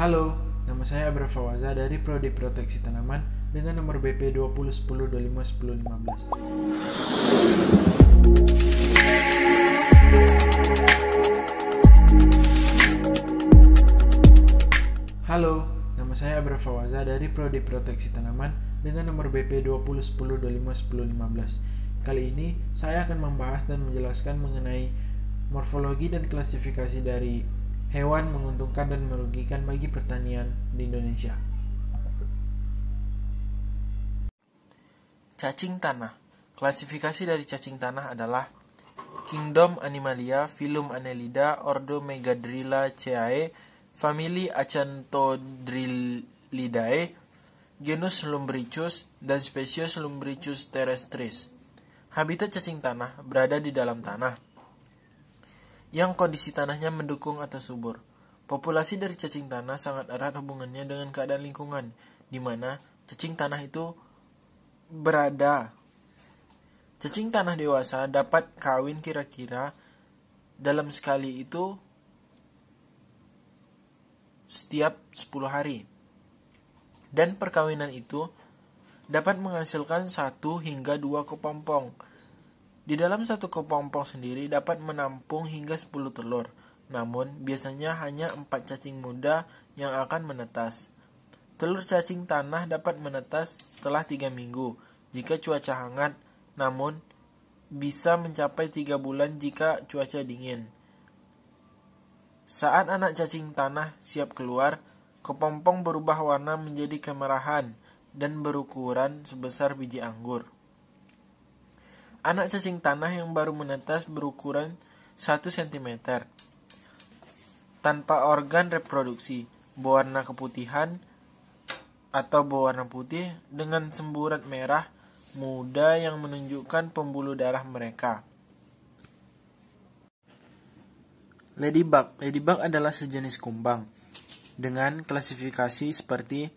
Halo, nama saya Abra Fawaza dari Prodi Proteksi Tanaman dengan nomor BP 2010251015. Halo, nama saya Abra Fawaza dari Prodi Proteksi Tanaman dengan nomor BP 2010251015. Kali ini saya akan membahas dan menjelaskan mengenai morfologi dan klasifikasi dari hewan menguntungkan dan merugikan bagi pertanian di Indonesia. Cacing tanah. Klasifikasi dari cacing tanah adalah Kingdom Animalia, Phylum Annelida, Ordo Megadrillaceae, Famili Acanthodrillidae, genus Lumbricus, dan spesies Lumbricus terrestris. Habitat cacing tanah berada di dalam tanah yang kondisi tanahnya mendukung atau subur. Populasi dari cacing tanah sangat erat hubungannya dengan keadaan lingkungan, di mana cacing tanah itu berada. Cacing tanah dewasa dapat kawin kira-kira dalam sekali itu setiap 10 hari. Dan perkawinan itu dapat menghasilkan 1 hingga 2 kepompong. Di dalam satu kepompong sendiri dapat menampung hingga 10 telur. Namun, biasanya hanya 4 cacing muda yang akan menetas. Telur cacing tanah dapat menetas setelah 3 minggu jika cuaca hangat, namun bisa mencapai 3 bulan jika cuaca dingin. Saat anak cacing tanah siap keluar, kepompong berubah warna menjadi kemerahan dan berukuran sebesar biji anggur. Anak cacing tanah yang baru menetas berukuran 1 cm. Tanpa organ reproduksi, berwarna keputihan atau berwarna putih dengan semburat merah muda yang menunjukkan pembuluh darah mereka. Ladybug. Ladybug adalah sejenis kumbang dengan klasifikasi seperti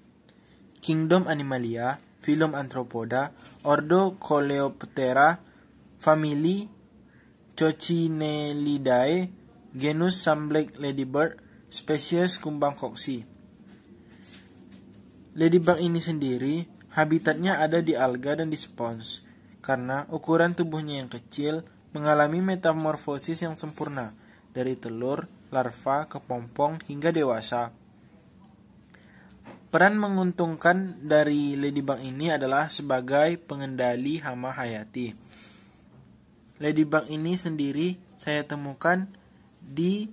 Kingdom Animalia, Phylum Arthropoda, Ordo Coleoptera, Famili Coccinellidae, genus Sunblack Ladybird, spesies kumbang koksi. Ladybug ini sendiri habitatnya ada di alga dan di spons, karena ukuran tubuhnya yang kecil mengalami metamorfosis yang sempurna dari telur, larva, kepompong hingga dewasa. Peran menguntungkan dari ladybug ini adalah sebagai pengendali hama hayati. Ladybug ini sendiri saya temukan di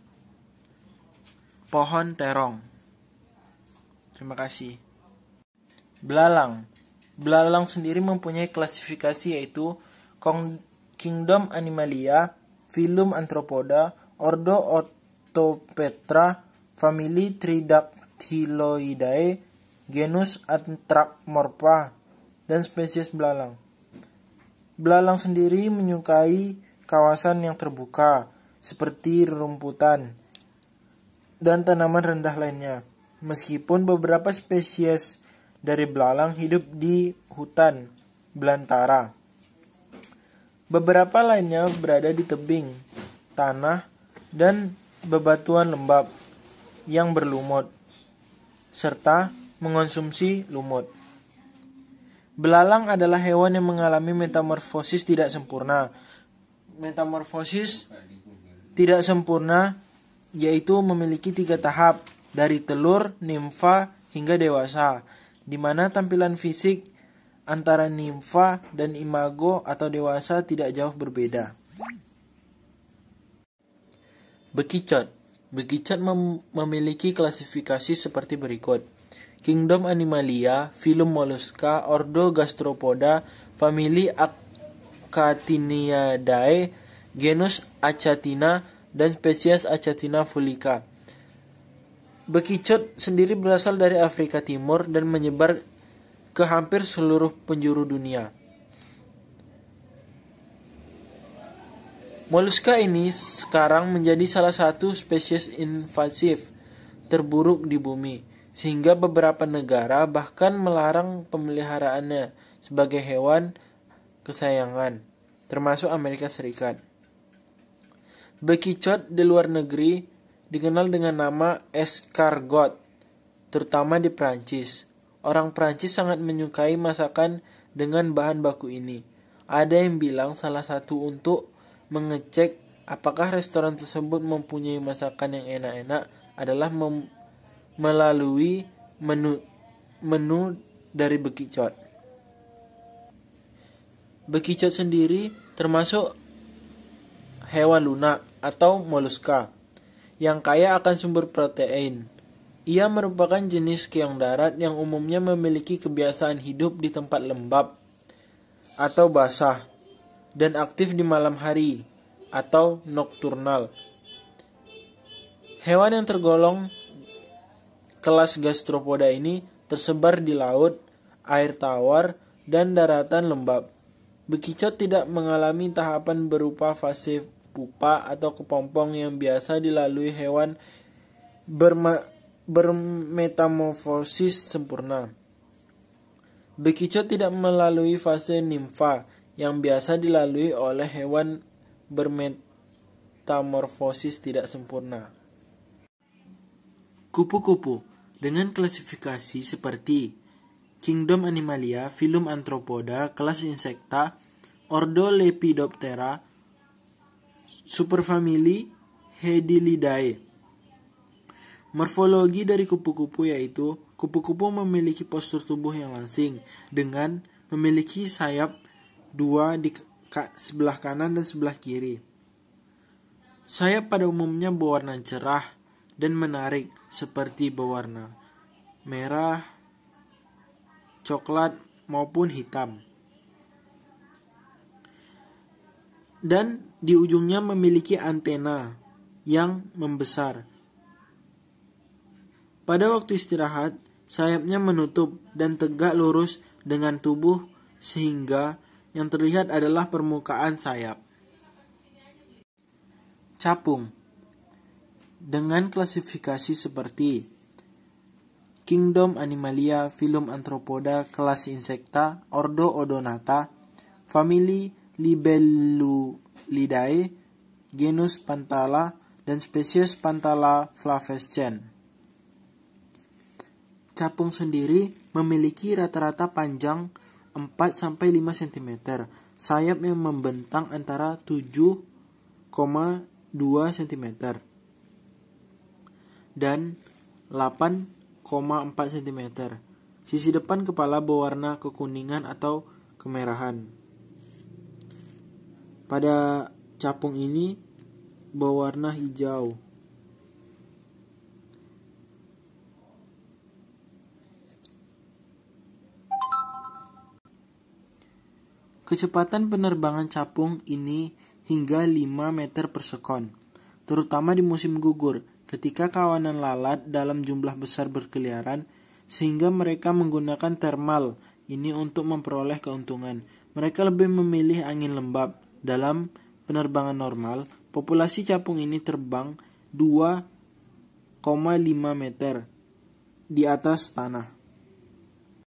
pohon terong. Terima kasih. Belalang. Belalang sendiri mempunyai klasifikasi yaitu Kingdom Animalia, Phylum Arthropoda, Ordo Orthopetra, Famili Tridactyloidae, genus Anthracmorpha, dan spesies belalang. Belalang sendiri menyukai kawasan yang terbuka, seperti rerumputan dan tanaman rendah lainnya. Meskipun beberapa spesies dari belalang hidup di hutan belantara, beberapa lainnya berada di tebing, tanah, dan bebatuan lembab yang berlumut, serta mengonsumsi lumut. Belalang adalah hewan yang mengalami metamorfosis tidak sempurna. Metamorfosis tidak sempurna yaitu memiliki 3 tahap, dari telur, nimfa, hingga dewasa, di mana tampilan fisik antara nimfa dan imago atau dewasa tidak jauh berbeda. Bekicot. Bekicot memiliki klasifikasi seperti berikut. Kingdom Animalia, Phylum Mollusca, Ordo Gastropoda, Famili Acatinidae, genus Achatina, dan spesies Achatina fulica. Bekicot sendiri berasal dari Afrika Timur dan menyebar ke hampir seluruh penjuru dunia. Mollusca ini sekarang menjadi salah satu spesies invasif terburuk di bumi, sehingga beberapa negara bahkan melarang pemeliharaannya sebagai hewan kesayangan, termasuk Amerika Serikat. Bekicot di luar negeri dikenal dengan nama escargot terutama di Prancis. Orang Prancis sangat menyukai masakan dengan bahan baku ini. Ada yang bilang salah satu untuk mengecek apakah restoran tersebut mempunyai masakan yang enak-enak adalah melalui menu dari bekicot. Bekicot sendiri termasuk hewan lunak atau moluska yang kaya akan sumber protein. Ia merupakan jenis keong darat yang umumnya memiliki kebiasaan hidup di tempat lembab atau basah dan aktif di malam hari atau nokturnal. Hewan yang tergolong kelas gastropoda ini tersebar di laut, air tawar, dan daratan lembab. Bekicot tidak mengalami tahapan berupa fase pupa atau kepompong yang biasa dilalui hewan bermetamorfosis sempurna. Bekicot tidak melalui fase nimfa yang biasa dilalui oleh hewan bermetamorfosis tidak sempurna. Kupu-kupu dengan klasifikasi seperti Kingdom Animalia, Phylum Arthropoda, kelas Insecta, Ordo Lepidoptera, Superfamili Hedilidae. Morfologi dari kupu-kupu yaitu kupu-kupu memiliki postur tubuh yang langsing dengan memiliki sayap dua di sebelah kanan dan sebelah kiri. Sayap pada umumnya berwarna cerah dan menarik seperti berwarna merah, coklat maupun hitam. Dan di ujungnya memiliki antena yang membesar. Pada waktu istirahat, sayapnya menutup dan tegak lurus dengan tubuh sehingga yang terlihat adalah permukaan sayap. Capung dengan klasifikasi seperti Kingdom Animalia, Phylum Arthropoda, kelas Insecta, Ordo Odonata, Famili Libellulidae, genus Pantala, dan spesies Pantala flavescens. Capung sendiri memiliki rata-rata panjang 4-5 cm, sayap yang membentang antara 7,2 cm dan 8,4 cm. Sisi depan kepala berwarna kekuningan atau kemerahan. Pada capung ini berwarna hijau. Kecepatan penerbangan capung ini hingga 5 meter per sekon, terutama di musim gugur, ketika kawanan lalat dalam jumlah besar berkeliaran, sehingga mereka menggunakan termal ini untuk memperoleh keuntungan. Mereka lebih memilih angin lembab. Dalam penerbangan normal, populasi capung ini terbang 2,5 meter di atas tanah.